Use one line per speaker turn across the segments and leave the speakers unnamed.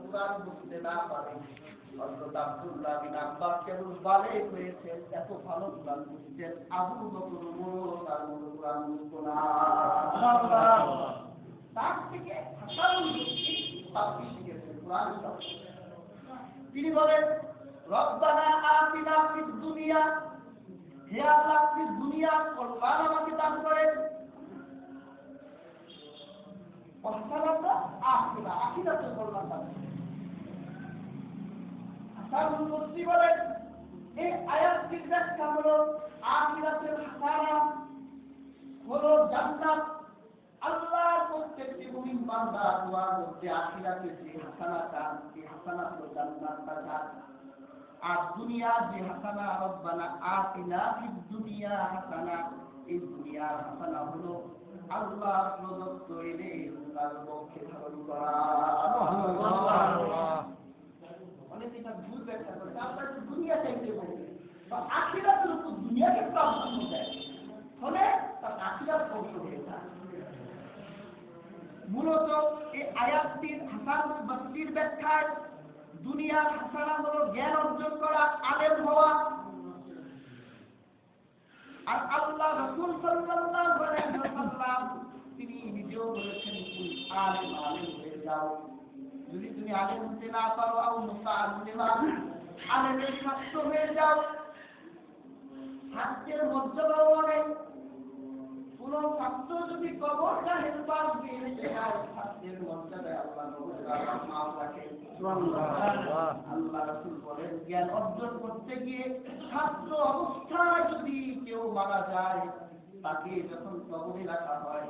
কুরআন বুঝতে না পারে। হযরত আব্দুল্লাহ বিন আব্বাস কেবল বালেগ হয়েছেন, এত ভালো কুরআন বুঝতেন, আবু বকর ওমর তার মতো কুরআন বুঝতো না। তার থেকে হাসানুল বসরি তাফসীর শিখেছেন, কুরআন তাফসীর। তিনি বলেন রব্বানা আতিনা ফিদ দুনিয়া, হে আল্লাহ আপনি দুনিয়ার কল্যাণ আমাকে দান করেন, ওয়াহসানাতা আখিরা, আখিরাতের কল্যাণ দান করেন। হাসানুল বসরি বলেন এই আয়াতটির ব্যাখ্যা হলো আখিরাতের হাসানা হলো জান্নাত। আল্লাহর প্রত্যেকটি মুমিন বান্দা দোয়ার মধ্যে আখিরাতের যে হাসানাটা, এই হাসানা হলো জান্নাতটা চায়। আর দুনিয়ার যে হাসানা রব্বানা আতিনা ফিদ দুনিয়া হাসানা, এই দুনিয়ার হাসানা হলো আল্লাহ প্রদত্ত এনে তার পক্ষে ধারণ করা। অনেকে এটা ভুল ব্যাখ্যা করে, আল্লাহ দুনিয়া চাইতে বলবে বা আখিরাতের উপর দুনিয়াকে প্রাধান্য দেয়, ফলে তার আখিরাত ধ্বংস হয়ে যায়। মূলত এই আয়াতটির হাসানুল বসরির ব্যাখ্যায় দুনিয়ার হাসানা হলো জ্ঞান অর্জন করা, আলেম হওয়া। আর আল্লাহ রাসূল সাল্লাল্লাহু আলাইহি ওয়াসাল্লাম তিনি নিজেও বলেছেন তুমি আলেম হয়ে যাও। যদি তুমি আলেম হতে না পারো আও মুতাআল্লিমা, আলেমের ছাত্র হয়ে যাও। ছাত্রের মর্যাদাও অনেক। কোন ছাত্র যদি কবর জাহেল পাশ দিয়ে রেখে যায়, ছাত্রের মর্যাদায় আল্লাহ মাফ রাখেন। আল্লাহ রাসূল বলেন জ্ঞান অর্জন করতে গিয়ে ছাত্র অবস্থায় যদি কেউ মারা যায়, তাকে যখন কবরে রাখা হয়,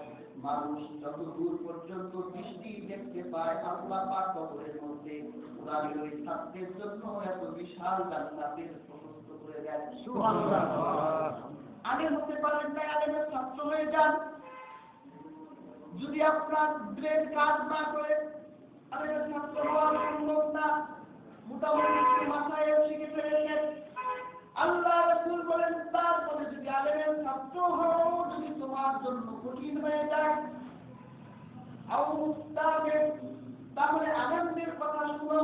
মানুষ যত দূর পর্যন্ত দৃষ্টি দেখতে পায় আল্লাহ পাক কবরের মধ্যে উনার ওই ছাত্রের জন্য এত বিশাল জান্নাতের প্রশস্ত করে দেন। সুবহানাল্লাহ। আলেম হতে পারেন না, আলেমের ছাত্র হয়ে যান। যদি আপনার ব্রেন কাজ না করে আলেমের ছাত্র হওয়া সম্ভব না। মোটামুটি একটু মাথায় শিখে ফেলেছেন, আল্লাহ রাসূল বলেন তারপরে যদি আলেমের ছাত্র হও, যদি তোমার জন্য কঠিন হয়ে যায় আও মুস্তাগে, তাহলে আলেমদের কথা শুনো।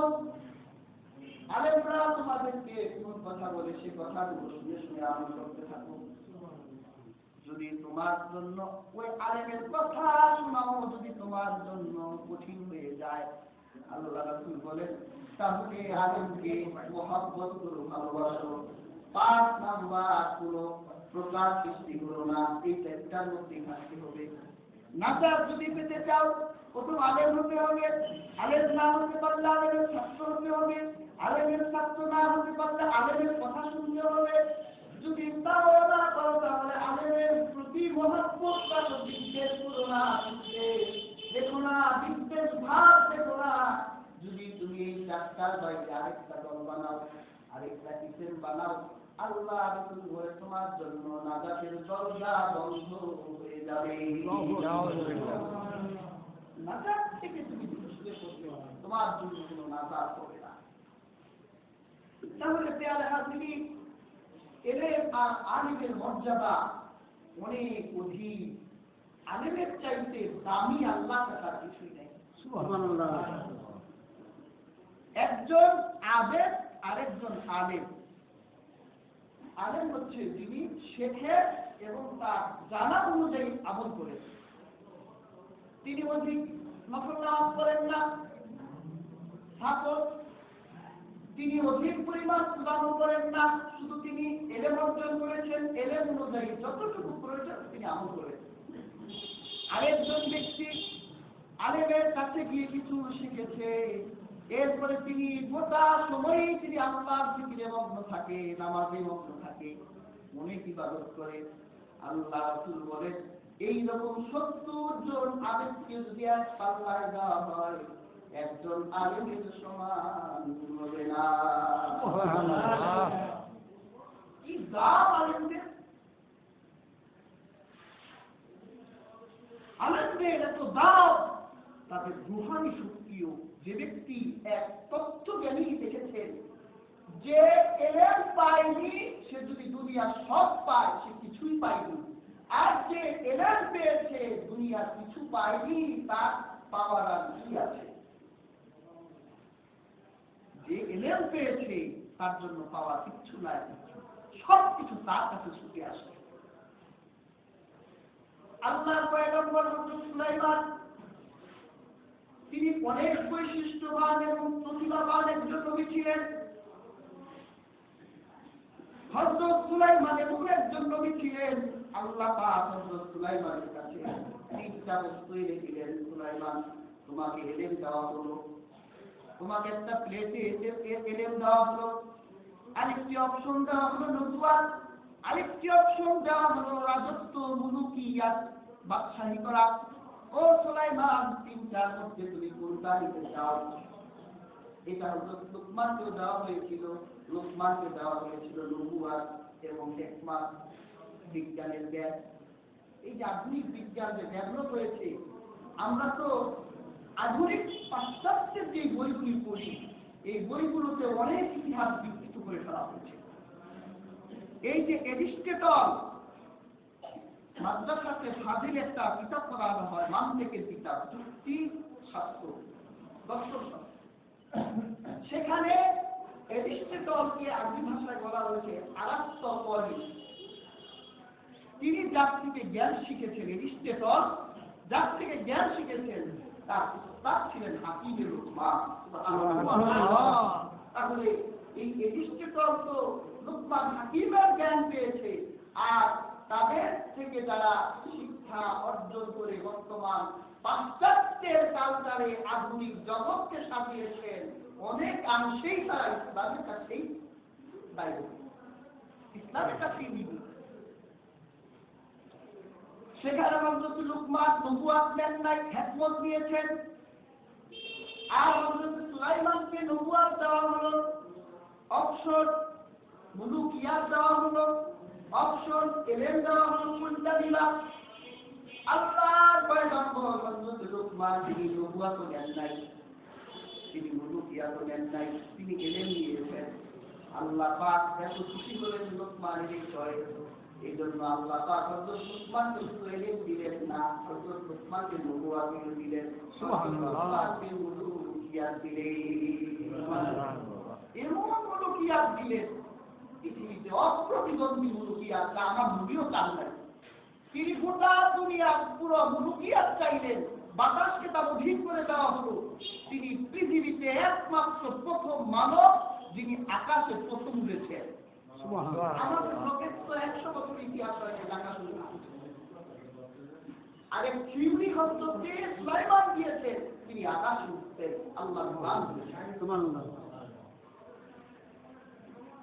আলেমরা তোমাদেরকে কোন কথা বলে সে কথাগুলো শুনে শুনে আমল করতে থাকো। যদি তোমার জন্য ওই আলেমের কথা শোনাও যদি তোমার জন্য কঠিন হয়ে যায়, আল্লাহ রাসূল বলেন তাহলে আলেমকে মহব্বত করো, ভালোবাসো। 5 নাম্বার কোনো প্রকার সৃষ্টি করো না, এই চারটার মধ্যে থাকতে হবে। নাজাত যদি পেতে চাও প্রথম আলেম হতে হবে। আলেম না হতে পারলে আলেমের ছাত্র হতে হবে। আলেমের ছাত্র না হতে পারলে আলেমের কথা শুনতে হবে। যদি তাও না করো তাহলে আলেমের প্রতি মহব্বত বা বিদ্বেষ করো না, দেখো না, বিদ্বেষ ভাব দেখো না। যদি তুমি এই চারটার বাইরে আরেকটা দল বানাও, আরেকটা কিসেম বানাও, আল্লাহ রাসূল বলে তোমার জন্য নাজাতের দরজা বন্ধ হয়ে যাবে। নাজাত থেকে তুমি দূরে করতে হবে, তোমার জন্য কোনো নাজাত হবে না। তাহলে পেয়ারে হাজির এলেম আর আলিমের মর্যাদা অনেক অধিক। আলিমের চাইতে দামি আল্লাহ তার কিছুই নেই। সুবহানাল্লাহ। একজন আবেদ আরেকজন আলেম। আলেম হচ্ছে যিনি শেখেন এবং তার জানা অনুযায়ী আমল করেন। তিনি অধিক নফল নামাজ করেন না, ছাত্র তিনি অধিক পরিমাণ সুদান করেন না, শুধু তিনি এলেম অর্জন করেছেন, এলেম অনুযায়ী যতটুকু প্রয়োজন তিনি আমল করেছেন। আরেকজন ব্যক্তি আলেমের কাছে গিয়ে কিছু শিখেছে, এরপরে তিনি গোটা সময়ই তিনি আল্লাহর জিকিরে মগ্ন থাকে, নামাজে মগ্ন থাকে, মনে ইবাদত করে। আল্লাহ রাসূল বলেন এইরকম ৭০ জন আলেমকে যদি এক পাল্লায় দেওয়া হয়, একজন আলেমের সমান হবে না। সুবহানাল্লাহ। কি দাম আলেমদের! আলেমদের এত দাম, তাদের রূহানি শক্তিও। যে ব্যক্তি এক তত্ত্বজ্ঞানী দেখেছেন যে এলেম পায়নি, সে যদি দুনিয়া সব পায় সে কিছুই পায়নি, আর যে এলেম পেয়েছে দুনিয়া কিছু পায়নি, তার পাওয়ার আর কি আছে? যে এলেম পেয়েছে তার জন্য পাওয়া কিচ্ছু নাই, সবকিছু তার কাছে ছুটে আসে। আল্লাহর পয়গম্বর হযরত সুলাইমান তিনি অনেক বৈশিষ্ট্যবান এবং প্রতিভাবান একজন নবী ছিলেন। হযরত সুলাইমান এমন একজন নবী ছিলেন, আল্লাহ পাক হযরত সুলাইমানের কাছে তিনটা বস্তু এনে দিলেন। সুলাইমান, তোমাকে এলেম দেওয়া হলো, তোমাকে একটা প্লেটে এলেম দেওয়া হলো, আরেকটি অপশন দেওয়া হলো নবুয়াত, আরেকটি অপশন দেওয়া হলো রাজত্ব, মুলুকিয়াত, বাদশাহী করা। ও সুলাইমান, তিনটার মধ্যে তুমি কোনটা নিতে চাও? এটা হযরত লুকমানকে দেওয়া হয়েছিল। লুকমানকে দেওয়া হয়েছিল নবুয়াত এবং হিকমত, বিজ্ঞানের জ্ঞান। এই যে আধুনিক বিজ্ঞান যে ডেভেলপ হয়েছে, আমরা তো আধুনিক পাশ্চাত্যের যে বইগুলি পড়ি, এই বইগুলোতে অনেক ইতিহাস বিকৃত করে ফেলা হয়েছে। এই যে এরিস্টটল মাদ্রাসাতে ফাজিল একটা কিতাব পড়ানো হয়, মানতেকের কিতাব, যুক্তি শাস্ত্র, দর্শন শাস্ত্র, সেখানে এরিস্টটলকে আরবি ভাষায় বলা হয়েছে আরাস্তপলি। তিনি যার থেকে জ্ঞান শিখেছেন, এরিস্টটল যার থেকে জ্ঞান শিখেছেন তার উস্তাদ ছিলেন হাকিমের লুকমান। তাহলে এই এরিস্টটল তো লুকমান হাকিমের জ্ঞান পেয়েছে, আর তাদের থেকে যারা শিক্ষা অর্জন করে বর্তমান পাশ্চাত্যের কালচারে আধুনিক জগৎকে সাজিয়েছেন, অনেকাংশেই তারা ইসলামের কাছেই দায়ী, ইসলামের কাছেই নিবে। সেখানে হযরত লুকমান নবুয়াত নেন নাই, হিকমত নিয়েছেন। আর হযরত সুলাইমানকে নবুয়াত দেওয়া হলো, অপশন মুলুকিয়াত দেওয়া হলো, অপশন এলেম দেওয়া হলো, কোনটা দিলা? আল্লাহর পয়গম্বর হযরত লুকমান তিনি নবুয়াত নেন নাই, তিনি মুলুকিয়াত নেন নাই, তিনি এলেম নিয়েছেন। আল্লাহ পাক এত খুশি হলেন লুকমানের এই চয়েস, এই জন্য আল্লাহ পাক হযরত লুকমানকে শুধু এলেম দিলেন না, হযরত লুকমানকে নবুয়াত দিলেন, সুবহানাল্লাহ, মুলুকিয়াত দিলেন, এমন মুলুকিয়াত দিলেন পৃথিবীতে অপ্রতিদ্বন্দ্বী মুলুকিয়াত, যা আমার নবীও চান নাই। তিনি গোটা দুনিয়া পুরো মুলুকিয়াত চাইলেন, বাতাসকে তার অধীন করে দেওয়া হলো। তিনি পৃথিবীতে একমাত্র প্রথম মানব যিনি আকাশে প্রথম উড়েছেন। আমাদের লোকের তো 100 বছর ইতিহাস রয়েছে আকাশ উড়ে। আর এক থিওরি হচ্ছে সুলাইমান দিয়েছেন, তিনি আকাশে উঠতেন, আল্লাহর নাম দিয়েছেন। সুবহানাল্লাহ।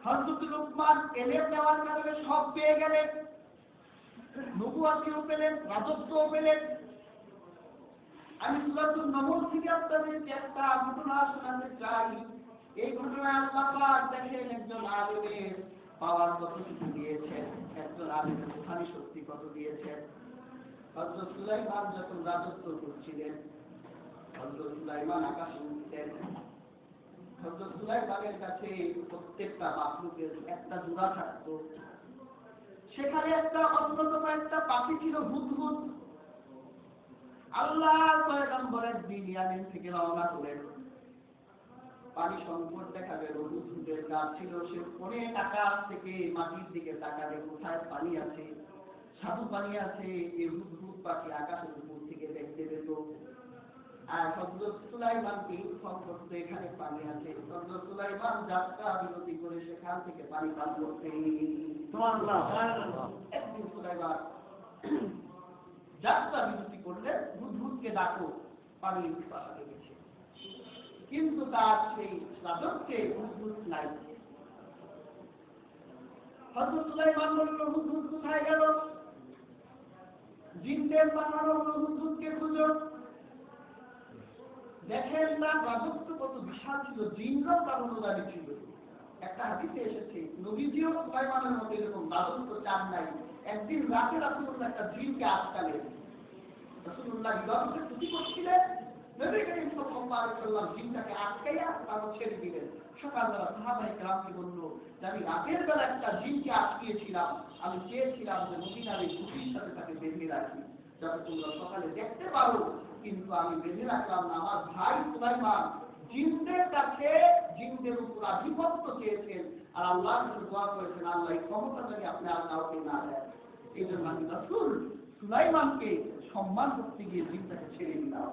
হযরত লুকমান এলেম দেওয়ার কারণে সব পেয়ে গেলেন, নবুয়াতও পেলেন, রাজত্বও পেলেন। আমি সূরাতুন নমল থেকে আপনাদের একটা ঘটনা শোনাতে চাই। এই ঘটনায় আল্লাহ পাক দেখেন একজন আলেমের পাওয়ার কতটুকু দিয়েছেন, একজন আলেমের স্থায়ী শক্তি কত দিয়েছেন। হযরত সুলাইমান যখন রাজত্ব করছিলেন, হযরত সুলাইমান আকাশে উঠতেন। হযরত সুলাইমানের কাছে প্রত্যেকটা মাখলুকের একটা জোড়া থাকতো। সেখানে একটা অন্যতম একটা পাখি ছিল হুদহুদ। আল্লাহর পয়গম্বর একদিন ইয়ামেন থেকে রওনা করেন, পানি সংকট দেখা গেল, হুদহুদের গাছ ছিল, সে অনেক আকাশ থেকে মাটির দিকে তাকালে কোথায় পানি আছে, সাধু পানি আছে। এই হুদহুদ পাখি আকাশের উপর থেকে দেখতে পেত। আর হযরত সুলাইমানকে ইনফর্ম করতে এখানে পানি আছে। হযরত সুলাইমান যাত্রা বিরতি করে সেখান থেকে পানি পান করতেন। সুবহানাল্লাহ। একদিন সুলাইমান যাত্রা বিরতি করলে হুদহুদকে ডাকো, পানি পাশে গেছে, কিন্তু তার সেই রাজত্বে হুদহুদ নাই। হযরত সুলাইমান বলল, হুদহুদ কোথায় গেল? জিনদের পাঠানো হলো, হুদহুদকে খুঁজো। দেখেন না রাজত্ব কত বিশাল ছিল, জিনরাও তার অনুদানী ছিল। একটা হাদিসে এসেছে নবীজিও সুলাইমানের মতো এরকম রাজত্ব চান নাই। একদিন রাতে রাসূলুল্লাহ একটা জিনকে আটকালেন। রাসূলুল্লাহ ইবাদতে ছুটি করছিলেন, নবী করিম সাল্লাল্লাহু আলাইহি ওয়াসাল্লাম জিনটাকে আটকাইয়া তারপর ছেড়ে দিলেন। সকালবেলা সাহাবায়ে কেরামকে বলল যে আমি রাতের বেলা একটা জিনকে আটকিয়েছিলাম, আমি চেয়েছিলাম যে মদিনার এই খুঁটির সাথে তাকে বেঁধে রাখি যাতে তোমরা সকালে দেখতে পারো, কিন্তু আমি বেঁধে রাখলাম না। আমার ভাই সুলাইমান জিনদের কাছে, জিনদের উপর আধিপত্য চেয়েছেন আর আল্লাহর কাছে দোয়া করেছেন আল্লাহ এই ক্ষমতা যদি আপনি আর কাউকে না দেন। এই জন্য আমি রাসূল সুলাইমানকে সম্মান করতে গিয়ে জিনটাকে ছেড়ে দিলাম।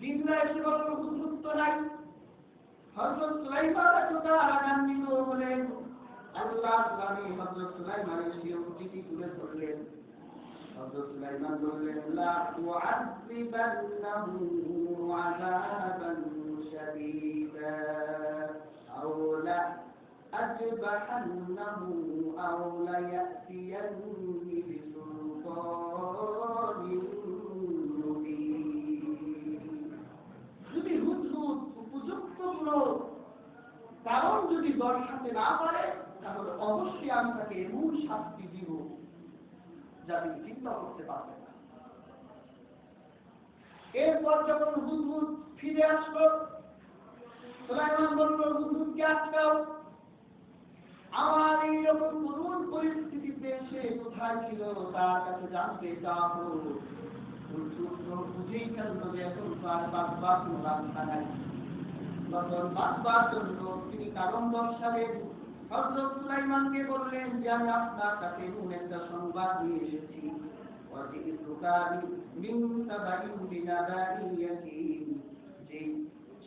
জিনরা এসে বলল হুজুর তো নাই। হযরত সুলাইমান এতটা রাগান্বিত হলেন, আল্লাহ নবী হযরত সুলাইমানের শিরোপটি তুলে ধরলেন। হযরত সুলাইমান বললেন লা তুআযিবান্নাহু আযাবান শাদীদা আও লা আযবাহান্নাহু আও লা ইয়াতিয়ান্নি বিসুলতানিন মুবিন। যদি হুজুর উপযুক্ত কোনো কারণ যদি দর্শাতে না পারে তাহলে অবশ্যই আমি তাকে এমন শাস্তি দিব যা তিনি চিন্তা করতে পারবেন না। এরপর যখন হুদহুদ ফিরে আসলো, সুলাইমান বলল হুদহুদকে আটকাও। আমার এইরকম করুণ পরিস্থিতিতে সে কোথায় ছিল তার কাছে জানতে চাও। হুদহুদ বুঝেই ফেলল যে এখন তো আর বাঁচবার কোনো রাস্তা নাই। তখন বাঁচবার জন্য তিনি কারণ দর্শালেন। হযরত সুলাইমানকে বললেন যে আমি আপনার কাছে এমন একটা সংবাদ নিয়ে এসেছি, যে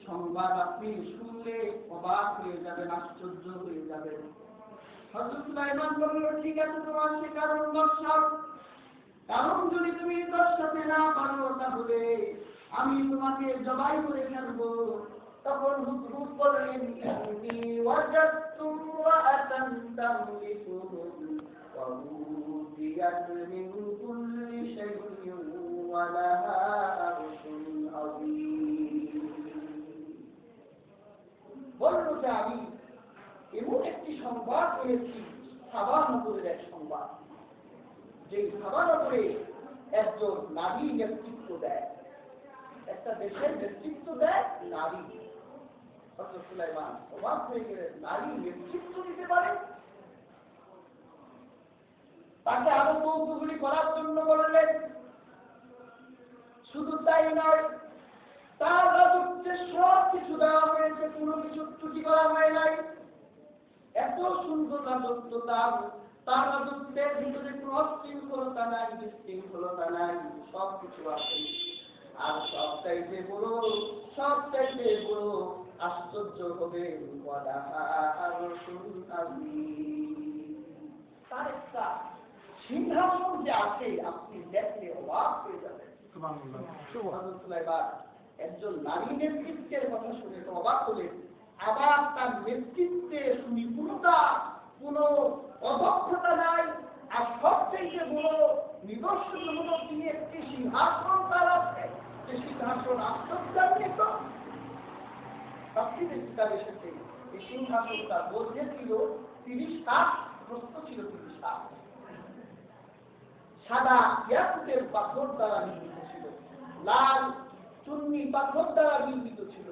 সংবাদ আপনি শুনলে অবাক হয়ে যাবেন, আশ্চর্য হয়ে যাবেন। হযরত সুলাইমান বলল ঠিক আছে তোমার সে কারণ দর্শাও। কারণ যদি তুমি দর্শাতে না পারো তাহলে আমি তোমাকে জবাই করে ফেলবো। তখন হুদহুদ বললেন ইন্নী ওয়াজাদতু ইমরাআতান তামলিকুহুম ওয়া উতিয়াত মিন কুল্লি শাইইন ওয়া লাহা আরশুন আযীম। বলল যে আমি এমন একটি সংবাদ এনেছি, সাবা নগরের এক সংবাদ, যে সাবা নগরে একজন নারী নেতৃত্ব দেয়, একটা দেশের নেতৃত্ব দেয় নারী। হযরত সুলাইমান অবাক হয়ে গেলেন, নারী নেতৃত্ব দিতে পারে? তাকে আরো কৌতুহলী করার জন্য বললেন। শুধু তাই নয়, তার রাজত্বে সব কিছু দেওয়া হয়েছে, কোনো কিছু ত্রুটি করা হয় নাই। এত সুন্দর রাজত্ব তার রাজত্বের ভিতরে কোনো অশৃঙ্খলতা নাই, বিশৃঙ্খলতা নাই, সব কিছু আছে। আর সবচাইতে বড় আশ্চর্য হবে তার একটা সিংহাসন যে আছে আপনি দেখলে অবাক হয়ে যাবেন। একজন নারী নেতৃত্বের কথা শুনে তো অবাক হলেন, আবার তার নেতৃত্বে নিপুণতা, কোনো অদক্ষতা নাই। আর সবচেয়ে বড় নিদর্শন হলো তিনি একটি সিংহাসন তার আছে, যে সিংহাসন আশ্চর্যান্বিত। সবচেয়ে বেশি তার এসেছে এই সিংহাসনটা দৈর্ঘ্য ছিল 30 হাত, প্রস্থ ছিল 30 হাত। সাদা ইয়াকুতের পাথর দ্বারা নির্মিত ছিল, লাল চুন্নি পাথর দ্বারা নির্মিত ছিল।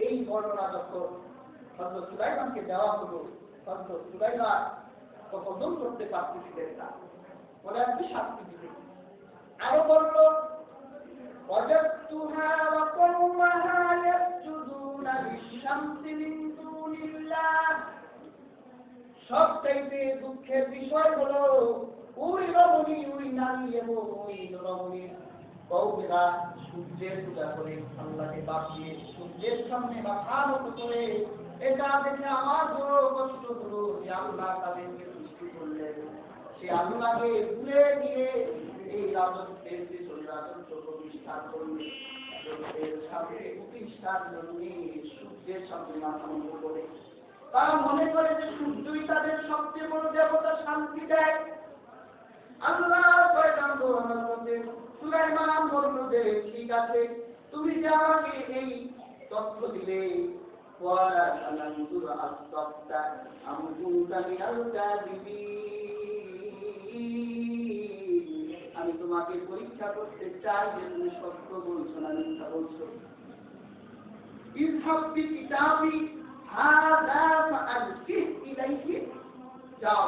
এই বর্ণনা যখন হযরত সুলাইমানকে দেওয়া হলো, হযরত সুলাইমান হজম করতে পারতেছিলেন না, বলে আপনি শাস্তি দিবেন। আরো বলল ওয়াজাদতুহা ওয়া কওমাহা ইয়াসজুদুনা লিশ-শামসি মিন দুনিল্লাহ। সবচাইতে দুঃখের বিষয় হলো ওই রমণী, ওই নারী এবং ওই রমণীর কওমেরা সূর্যের পূজা করে, আল্লাহকে বাদ দিয়ে সূর্যের সামনে মাথা নত করে। এটা দেখে আমার বড় কষ্ট হলো যে আল্লাহ তাদেরকে সৃষ্টি করলেন, সে আল্লাহকে ভুলে গিয়ে এই রাজত্বের পিছনে রাজত্ব প্রতিষ্ঠা করলেন। রাজত্বের সামনে প্রতিষ্ঠার জন্য সূর্যের সামনে মাথা নত করে। তারা মনে করে যে সূর্যই তাদের সবচেয়ে বড় দেবতা, শান্তি দেয়। আল্লাহ পয়গম্বর হযরত সুলাইমান বলল যে ঠিক আছে, তুমি যে আমাকে এই তথ্য দিলে, ওয়ালা তানাজুর আসতাফতা আম কুনতা মিনাল কাযিবিন। আমি তোমাকে পরীক্ষা করতে চাই যে তুমি সত্য বলছো না মিথ্যা বলছো। ইযহাব বিকিতাবি হাযা ফাআলকিহ ইলাইহি। যাও,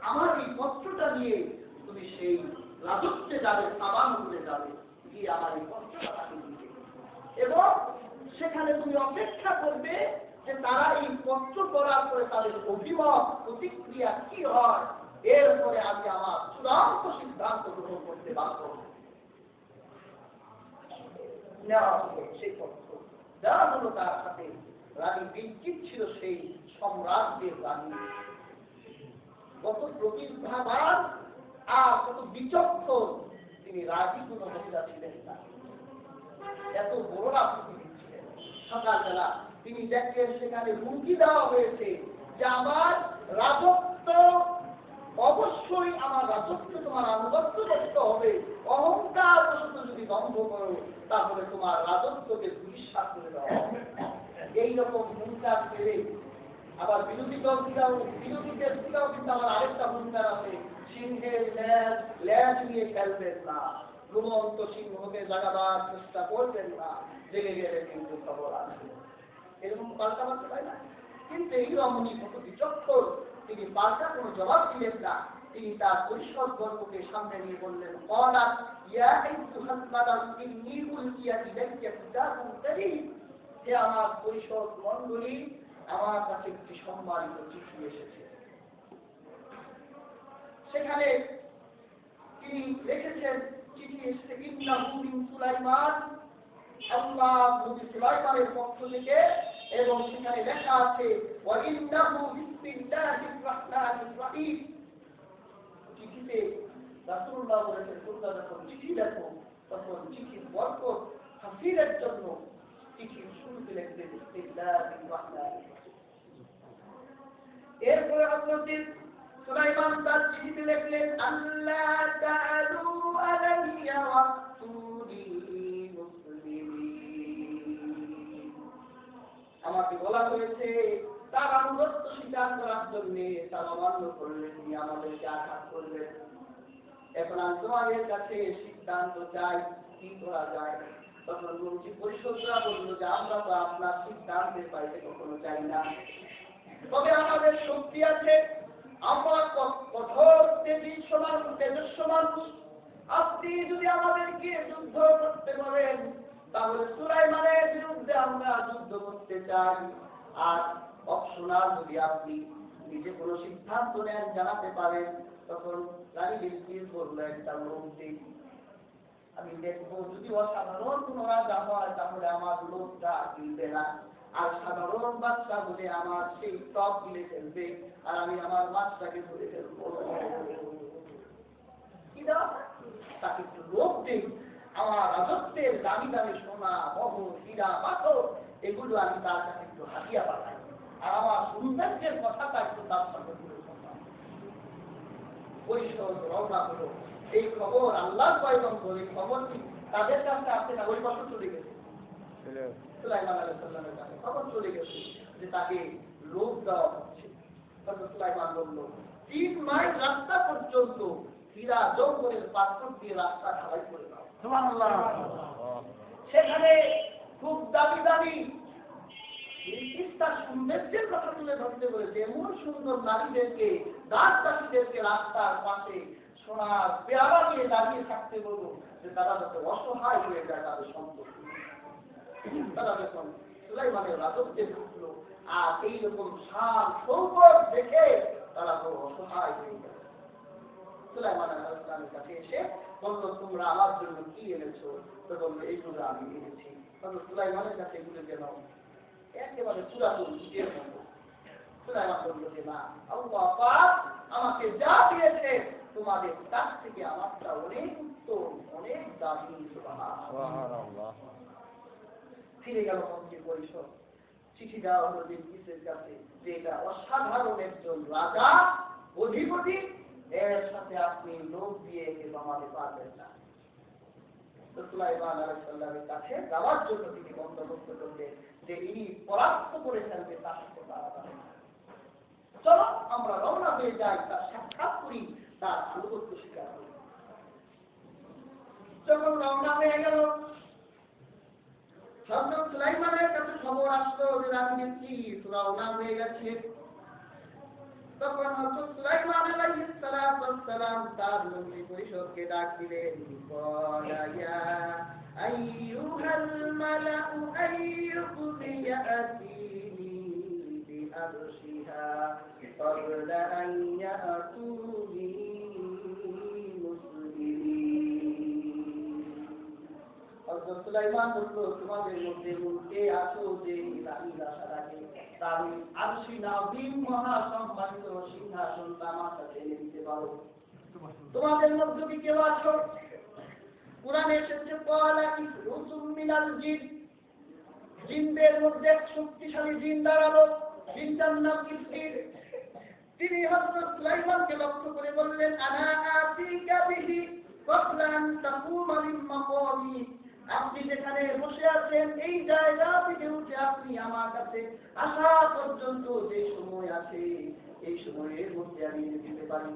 আমার এই পত্রটা নিয়ে তুমি সেই রাজত্বে যাবে, সাবা নগরে যাবে, গিয়ে আমার এই পত্রটা তাকে দিবে। এবং সেখানে তুমি অপেক্ষা করবে যে তারা এই পত্র পড়ার পরে তাদের অভিমত প্রতিক্রিয়া কি হয়, এরপরে আমি আমার চূড়ান্ত সিদ্ধান্ত গ্রহণ করতে বাধ্য। সেই পত্র যারা হলো তার হাতে রানী বিলকিস ছিল সেই সম্রাজ্যের রানী। কত প্রতিভাবান আর কত বিচক্ষণ, তিনি রাজি কোনো মহিলা ছিলেন না, এত বড় রাজনীতি ছিলেন। সকালবেলা তিনি দেখলেন সেখানে হুমকি দেওয়া হয়েছে যে আমার রাজত্ব, অবশ্যই আমার রাজত্ব তোমার আনুগত্য করতে হবে, অহংকার বশত যদি বন্ধ করো তাহলে তোমার রাজত্বকে দুঃশ্বাস করে দেওয়া হবে। এইরকম হুঙ্কার পেলে আবার বিরোধীদের দিকেও কিন্তু আমার আরেকটা হুঙ্কার আছে, সিংহের ল্যাজ নিয়ে খেলবেন না, ঘুমন্ত সিংহকে জাগাবার চেষ্টা করবেন না, জেগে গেলে কিন্তু খবর আছে। এরকম পাল্টা মারতে পারে না। কিন্তু এই রমণী কত বিচক্ষণ, তিনি পাল্টা কোনো জবাব দিলেন না। তিনি তার পরিষদ বর্গকে সামনে নিয়ে বললেন, হে আমার পরিষদ মণ্ডলী, আমার কাছে একটি সম্মানিত চিঠি এসেছে। সেখানে তিনি লিখেছেন, চিঠি এসেছে ইন্নাহু মিন সুলাইমান, আল্লাহ নবী সুলাইমানের পক্ষ থেকে, এবং সেখানে লেখা আছে ওয়া ইন্নাহু বিসমিল্লাহির রাহমানির রাহিম। চিঠিতে রাসূলুল্লাহ বলেছেন, তোমরা যখন চিঠি লেখো তখন চিঠির বরকত হাসিলের জন্য চিঠির শুরুতে লিখবে বিসমিল্লাহির রাহমানির রাহিম। এরপরে হযরত সুলাইমান তার চিঠিতে লিখলেন, আল্লাহ তাআলু আলাইয়া ওয়াতুনি মুসলিমিন। আমাকে বলা হয়েছে তার আনুগত্য স্বীকার করার জন্য, তার অমান্য করলে তিনি আমাদেরকে আঘাত করবেন। এখন আমি তোমাদের কাছে সিদ্ধান্ত চাই, কি করা যায়। তখন মন্ত্রী পরিষদরা বলল যে আমরা তো আপনার সিদ্ধান্তের বাইরে কখনো চাই না, তবে আমাদের শক্তি আছে, আমরা কঠোর তেজস্বমান, আপনি যদি আমাদেরকে যুদ্ধ করতে বলেন তাহলে সুলাইমানের বিরুদ্ধে আমরা যুদ্ধ করতে চাই। আর অপশনাল যদি আপনি নিজে কোনো সিদ্ধান্ত নেন, জানাতে পারেন। তখন রানী বিলকিস বললেন, একটা লোক দিন, আমি দেখবো যদি অসাধারণ কোনো রাজা হয় তাহলে আমার লোকটা কিনবে না, আর সাধারণ বাচ্চা বলে আমার সেই টপ গিলে ফেলবে, আর আমি আমার বাচ্চাকে ধরে ফেলবো। কি দাও তাকে একটু লোক দিন, আমার রাজত্বের দামি দামি সোনা, মোহর, হীরা, পাথর, এগুলো আমি তার কাছে একটু হাতিয়া পাঠাই, আর আমার সৌন্দর্যের কথাটা একটু তার সঙ্গে তুলে ধরলাম। পরিষদ রওনা হলো। এই খবর আল্লাহ পয়গম্বর, এই খবরটি তাদের কাছে আসে না, ওই বছর চলে গেছে সুলাইমান আলাইহিস সালামের কাছে খবর চলে গেছে যে তাকে লোক দেওয়া হচ্ছে। তখন সুলাইমান বলল, 3 মাইল রাস্তা পর্যন্ত হীরা জঙ্গলের পাথর দিয়ে রাস্তা ঢালাই করে দাও। সুবহানাল্লাহ। সেখানে খুব দামি দামি তার সৌন্দর্যের কথা তুলে ধরতে বলেছে, এমন সুন্দর নারীদেরকে, দাসদাসীদেরকে রাস্তার পাশে সোনার পেয়ালা নিয়ে দাঁড়িয়ে থাকতে বলবো, যে তারা যাতে অসহায় হয়ে যায় তাদের সম্পত্তি। তারা যখন সুলাইমানের রাজত্বে ঢুকলো আর এইরকম শান সৌকত দেখে তারা তো অসহায় হয়ে গেল। সুলাইমান আলাইহিস সালামের কাছে এসে বলল, তোমরা আমার জন্য কি এনেছো? তো বললো, এইগুলো আমি এনেছি। তখন সুলাইমানের কাছে এগুলো যেন একেবারে পুরাতন যুগের মতো। সুলাইমান বলল যে না, আল্লাহ পাক আমাকে যা দিয়েছে তোমাদের কাছ থেকে আমারটা অনেক উত্তম, অনেক দামি। সুবহানাল্লাহ। ফিরে গেল মন্ত্রী পরিষদ, চিঠি দেওয়া হলো বিলকিসের কাছে যে এটা অসাধারণ একজন রাজা, অধিপতি, এর সাথে আপনি লোক দিয়ে একে জমাতে পারবেন না। তো সুলাইমান আলাইহিস সালামের কাছে যাওয়ার জন্য তিনি বন্দোবস্ত করলেন যে ইনি পরাস্ত করে ফেলবে, তার সাথে পারা যাবে না। চলো আমরা রওনা হয়ে যাই, তার সাক্ষাৎ করি, তার আনুগত্য স্বীকার করি। যখন রওনা হয়ে গেল, হযরত সুলাইমানের কাছে খবর আসলো যে রানী বিলকিস রওনা হয়ে গেছে। তখন হযরত সুলাইমান আলাইহিস সালাম তার মন্ত্রী পরিষদকে ডাক দিলেন, ক্বালা ইয়া আইয়ুহাল মালাউ আইয়ুকুম يأتيني بأرشها قبل أن يأتوني مسلمين হযরত সুলাইমান বলল তোমাদের মধ্যে কে আছো যে রানী আসারাকে তার আরশি নাযিম মহা সম্মানিত সিংহাসনটা আমার কাছে এনে দিতে পারো তোমাদের মধ্যে কি কেউ আছো কুরআনে এসেছে ক্বালা ইফরুতুম মিনাল জিন জিনদের মধ্যে এক শক্তিশালী জিন দাঁড়ালো জিনটার নাম ইফরিত তিনি হযরত সুলাইমানকে লক্ষ্য করে বললেন আনা আতিকা বিহি ক্বাবলা আন তাকুমা মিন মাকামি আপনি যেখানে বসে আছেন এই জায়গা থেকে উঠে আপনি আমার কাছে আসা পর্যন্ত যে সময় আছে এই সময়ের মধ্যে আমি দিতে পারি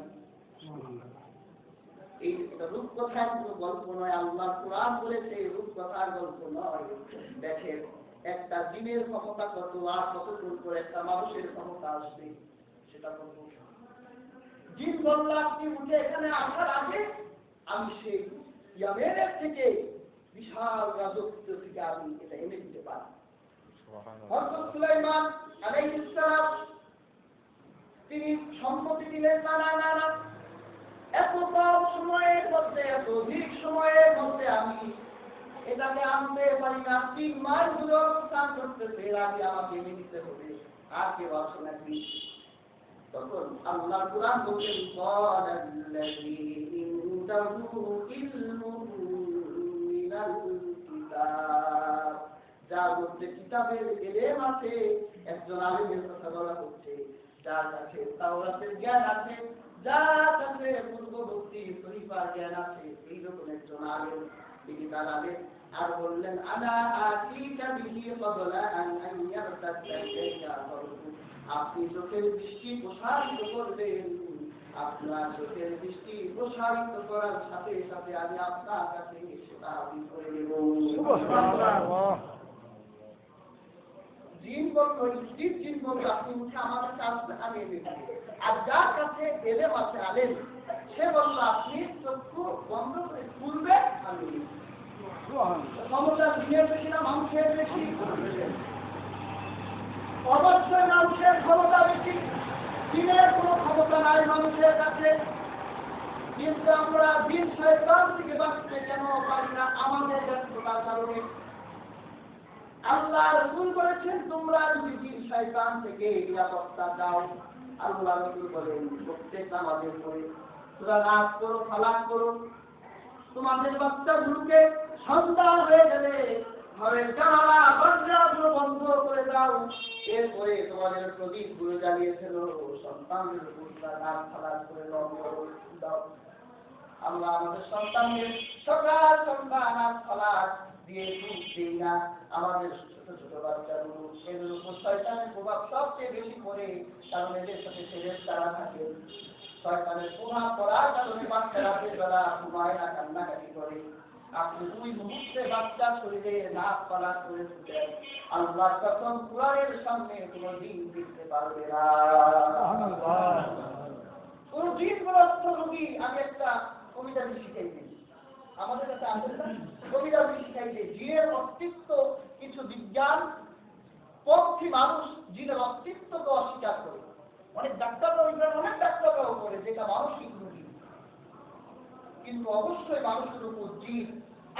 এই রূপকথার কোনো গল্প নয় আল্লাহ কোরআন বলেছে রূপকথার গল্প নয় দেখেন একটা জিনের ক্ষমতা কত আর কতক্ষণ করে একটা মানুষের ক্ষমতা আসবে সেটা কত জিন বলল আপনি উঠে এখানে আসার আগে আমি সেই ইয়ামেনের থেকে বিশাল রাজত্ব থেকে আমি এটা এনে দিতে পারি হযরত সুলাইমান আলাইহিস সালাম তিনি সম্মতি দিলেন না না না না এত কম সময়ের মধ্যে এত দীর্ঘ সময়ের মধ্যে আমি এটাকে আনতে পারি না 3 মাস ধরে অবস্থান করতেছে এর আগে আমাকে এনে দিতে হবে আর কেউ আসে নাকি তখন আল্লাহ কুরআন বলেন ক্বালাল্লাযী ইনদাহু ইলমুন মিনাল কিতাব যার মধ্যে কিতাবের ইলম আছে একজন আলিমের কথা বলা হচ্ছে যার কাছে তাওরাতের জ্ঞান আছে যার কাছে পূর্ববর্তী শরীফার জ্ঞান আছে এইরকম একজন আলিম তিনি দাঁড়ালেন আর বললেন আনা আতিকা বিহি ক্বাবলা আন ইয়ারতাদ্দা ইলাইকা তারফু আপনি চোখের দৃষ্টি প্রসারিত করবেন আপনার চোখের দৃষ্টি প্রসারিত করার সাথে সাথে আমি আপনার কাছে সেটা হাজির করে দেব সুবহানাল্লাহ জিন বলল জিন বলল আপনি উঠে আমাদের কাছে আমি দেব আর যার কাছে এলেম আছে আলেম সে বলল আপনি চক্ষু বন্ধ করে খুলবে আমি ক্ষমতা জিনের বেশি না মানুষের বেশি অবশ্যই মানুষের ক্ষমতা বেশি জিনের কোনো ক্ষমতা নাই মানুষের কাছে কিন্তু আমরা জিন শয়তান থেকে বাঁচতে কেন পারি না আমাদের ব্যস্ততার কারণে আল্লাহ রাসূল বলেছেন তোমরা যদি জিন শয়তান থেকে নিরাপত্তা দাও আল্লাহ রাসূল বলেন প্রত্যেক নামাজের পরে সূরা নাস করো ফালাক করো তোমাদের বাচ্চাগুলোকে সন্ধ্যা হয়ে গেলে ঘরের জানালা দরজাগুলো বন্ধ করে দাও এরপরে তোমাদের প্রদীপগুলো জ্বালিয়ে ফেলো সন্তানদের উপর নাক ফালাক করে দাও আমরা আমাদের সন্তানদের সকাল সন্ধ্যা নাক ফালাক দিয়ে দুধ দিই না আমাদের ছোট ছোট বাচ্চাগুলো এদের উপর শয়তানের প্রভাব সবচেয়ে বেশি পড়ে কারণ এদের সাথে ছেলের তারা থাকে শয়তানের প্রভাব পড়ার কারণে বাচ্চারা বেলা ঘুমায় না কান্নাকাটি করে আপনি 2 মুহূর্তে বাচ্চা শরীরে নাক ফালাক করে দেন আল্লাহ কসম কুরআনের সামনে কোনো দিন দিতে পারবে না সুবহানাল্লাহ কোন জিনগ্রস্ত রোগী আমি একটা কবিতা শিখাই দিই আমাদের কাছে আসলে কবিতা শিখাই দিই জিনের অস্তিত্ব কিছু বিজ্ঞান পক্ষী মানুষ জিনের অস্তিত্বকে অস্বীকার করে অনেক ডাক্তাররাও করে যেটা মানসিক রোগী কিন্তু অবশ্যই মানুষের উপর জিন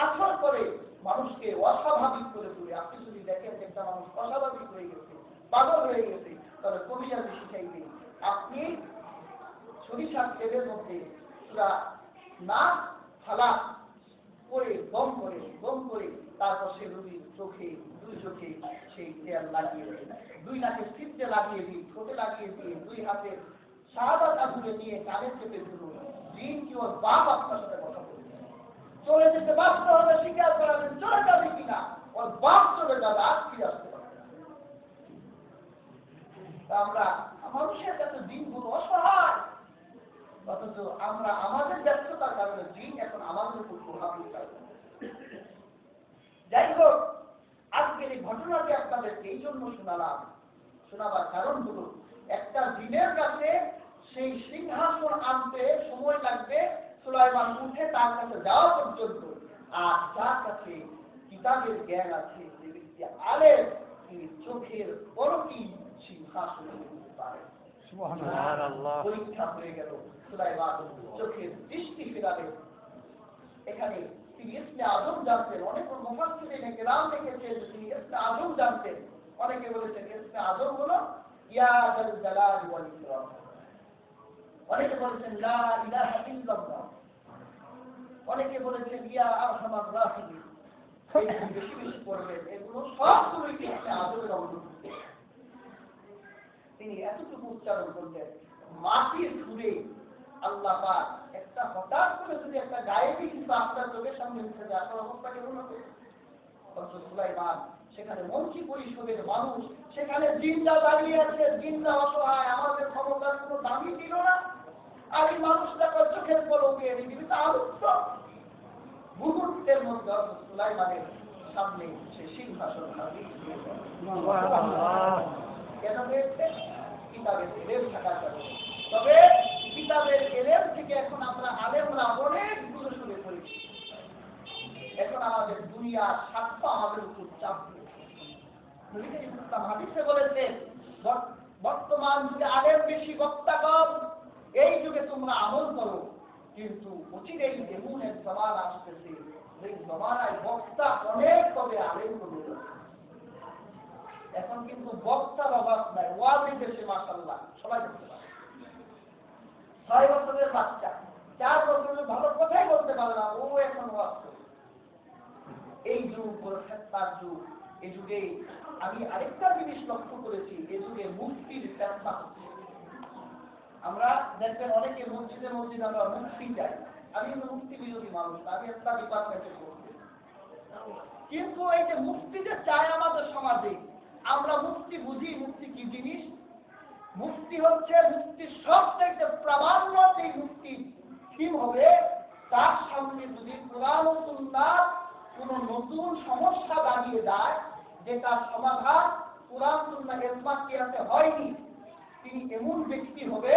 আসর করে মানুষকে অস্বাভাবিক করে তুলে আপনি যদি দেখেন একটা মানুষ অস্বাভাবিক হয়ে গেছে পাগল হয়ে গেছে তাহলে কবিতা শিখাই দিই আপনি সরিষার তেলের মধ্যে পুরা নাক ফালাক করে গম করে তারপর সে রোগীর চোখে 2 চোখে সেই তেল লাগিয়ে দেয় 2 নাকে সিটে লাগিয়ে দিই ঠোঁটে লাগিয়ে দিয়ে 2 হাতে শাহাদাত আগুনে নিয়ে কানের চেপে ধরুন জিন কি ওর বাপ আপনার সাথে কথা বলবে চলে যেতে বাধ্য হবে স্বীকার করাবেন চলে যাবে কিনা ওর বাপ চলে যাবে আর ফিরে আসতে পারবে আমরা মানুষের কাছে জিনগুলো অসহায় অথচ আমরা আমাদের ব্যস্ততার কারণে জিন এখন আমাদের উপর প্রভাব ফেলছে যাই হোক আজকের এই ঘটনাটি আপনাদেরকে এই জন্য শোনাবার কারণ হলো একটা জিনের কাছে সেই সিংহাসন আনতে সময় লাগবে সুলাইমান উঠে তার কাছে যাওয়া পর্যন্ত আর যার কাছে কিতাবের জ্ঞান আছে যে ব্যক্তি আলেম আজকে চোখের পলকই সিংহাসনে বসতে পারে। সুবহানাল্লাহ। পরীক্ষা হয়ে গেল, সুলাইমান চোখের দৃষ্টি ফেরালেন। এখানে তিনি ইসমে আজম জানতেন, অনেক মুফাসসিরিন কেরাম লিখেছেন যে তিনি ইসমে আজম জানতেন। অনেকে বলেছেন ইসমে আজম হলো ইয়া জাল জালাল ওয়াল ইকরাম, অনেকে বলেছেন লা ইলাহা ইল্লাল্লাহ, অনেকে বলেছেন ইয়া আরহামার রাহিমিন। বেশি বেশি পড়বেন, এগুলো সবগুলোই ইসমে আজমের অন্তর্ভুক্ত। তিনি এতটুকু উচ্চারণ করলেন, মাটির সুরে আল্লাহ পাক একটা হঠাৎ করে যদি একটা গায়েবী কিছু আপনার চোখের সামনে উঠে যায়, আপনার অবস্থা কেমন হবে? সুলাইমান সেখানে মন্ত্রী পরিষদের মানুষ, সেখানে জিন্দা দাঁড়িয়ে আছে, জিন্দা অসহায়, আমাদের ক্ষমতার কোনো দাবি ছিল না। আর এই মানুষটাকে চোখের পলকে পৃথিবীতে আলোচ্য মুহূর্তের মধ্যে সুলাইমানের সামনে সে সিংহাসন হাজির হয়ে গেল। কেন হয়েছে? কিতাবের এলেম থাকার কারণে। তবে কিতাবের এলেম থেকে এখন আমরা আলেমরা অনেক দূরে সরে পড়েছি। এখন আমাদের দুনিয়ার স্বার্থ আমাদের উপর চাপ দিয়েছে। নবী করিম সাল্লাল্লাহু আলাইহি ওয়াসাল্লাম হাদিসে বলেছেন, বর্তমান যুগে আলেম বেশি, বক্তা কম, এই যুগে তোমরা আমল করো। কিন্তু অচিরেই এমন এক জমানা আসতেছে, এই জমানায় বক্তা অনেক হবে, আলেম কমে যাবে। এখন কিন্তু বক্তার অভাব নাই, ওয়াজি দেশে মাশাআল্লাহ সবাই করতে পারে। 6 বছরের বাচ্চা, 4 বছরের ভালো কথাই বলতে পারে না, ও এখন ওয়াজ করে। এই যুগ বড় ফেতনার যুগ। এই যুগে আমি আরেকটা জিনিস লক্ষ্য করেছি, এই যুগে মুফতির ফেতনা হচ্ছে। আমরা দেখবেন অনেকে মসজিদে আমরা মুফতি যাই। আমি কিন্তু মুফতি বিরোধী মানুষ না, আমি একটা ডিপার্টমেন্টে করছি। কিন্তু এই যে মুফতি যে চাই আমাদের সমাজে, আমরা মুফতি বুঝি, মুফতি কি জিনিস? মুফতি হচ্ছে, মুফতির সবচেয়ে প্রামাণ্য যে মুফতি কি হবে, তার সামনে যদি কোরআন ও সুন্নাহ কোন নতুন সমস্যা দাঁড়িয়ে যায়, যেটা সমাধান কোরআন সুন্নাহ ইজমা কিয়াসে হয়নি, তিনি এমন ব্যক্তি হবে,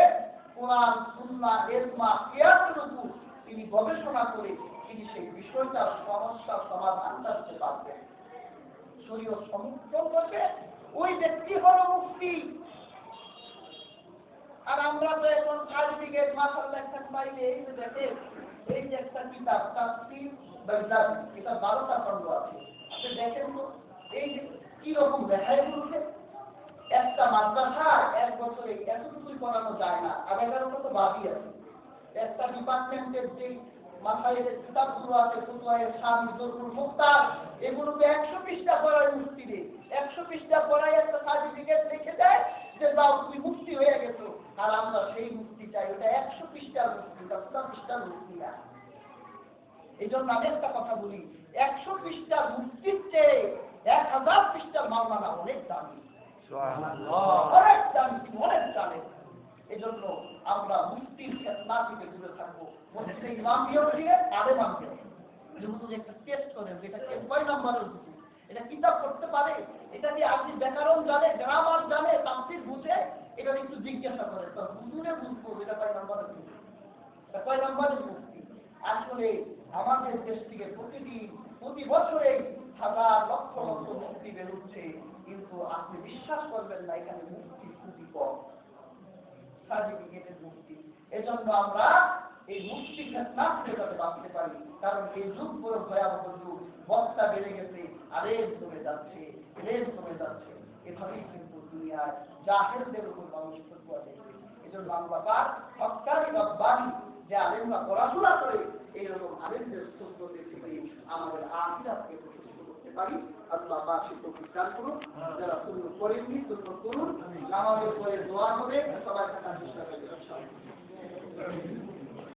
কোরআন সুন্নাহ ইজমা কিয়াসের উপর তিনি গবেষণা করে তিনি সেই বিষয়টার সমস্যার সমাধান করতে পারবেন, শরীয়ত সমর্থন করবে। ওই ব্যক্তি হলো মুফতি। আর আমরা তো এখন সার্টিফিকেট মাশাআল্লাহ একটা পাইলে, এই যে দেখেন, এই যে একটা কিতাব তাফসীর বাগদাদি, এটা 12টা খণ্ড আছে। আপনি দেখেন তো এই যে কি রকম দেখায় বলছে। একটা মাদ্রাসায় 1 বছরে এতটুকুই পড়ানো যায় না, আর 11টা তো বাকি আছে। একটা ডিপার্টমেন্টের যে মাসাইলের কিতাবগুলো আছে, ফুতওয়ায়ে শামী, জরুরুল মুখতার, এগুলোকে 100 পৃষ্ঠা পড়ায় মুফতিদের, 100 পৃষ্ঠা পড়ায় একটা সার্টিফিকেট লিখে দেয় যে দাও তুমি মুফতি হয়ে গেছো। আর আমরা সেই মুফতি চাই, ওটা 100 পৃষ্ঠার মুফতি, ওটা 50 পৃষ্ঠার মুফতি না। এই জন্য আমি একটা কথা বলি, 100 পৃষ্ঠার মুফতির চেয়ে 1000 পৃষ্ঠার মাওলানা অনেক দামি, অনেক দামি, অনেক দামি। এই জন্য আমরা মুফতির ফিতনা থেকে দূরে থাকবো। মসজিদে ইমাম দিয়েও দিলেন, আলেম আনবেন, যেহেতু একটা টেস্ট করেন, যেটা কয় নম্বরের হুজুর, এটা কিতাব পড়তে পারে, এটা কি আপনি ব্যাকরণ জানে, গ্রামার জানে, তাফসীর বুঝে, এটা একটু জিজ্ঞাসা করেন, তো হুজুরে বুঝবো এটা কয় নম্বরের হুজুর, এটা কয় নম্বরের মুফতি। আসলে আমাদের দেশ থেকে প্রতি বছরে হাজার লক্ষ লক্ষ মুফতি বেরোচ্ছে, কিন্তু আপনি বিশ্বাস করবেন না, এখানে মুফতি খুবই কম, সার্টিফিকেটের মুফতি। এজন্য আমরা এই মুফতি ফিতনা থেকে যাতে বাঁচতে পারি, কারণ এই যুগ বড় ভয়াবহ যুগ, বক্তা বেড়ে গেছে, আলেম কমে যাচ্ছে, এলেম কমে যাচ্ছে। এভাবেই কিন্তু দুনিয়ায় জাহেলদের উপর মানুষ ফতোয়া দেবে। এজন্য আমরা পাক হক্কানি রব্বানি যে আলেমরা পড়াশোনা করে, এইরকম আলেমদের সুন্নতের থেকে আমাদের আখিরাতকে প্রতিষ্ঠিত করতে পারি। আল্লাহ পাক সেই তৌফিক দান করুন। যারা সুন্নত করেননি সুন্নত করুন, নামাজের পরে দোয়া হবে, সবাই থাকার চেষ্টা করবেন।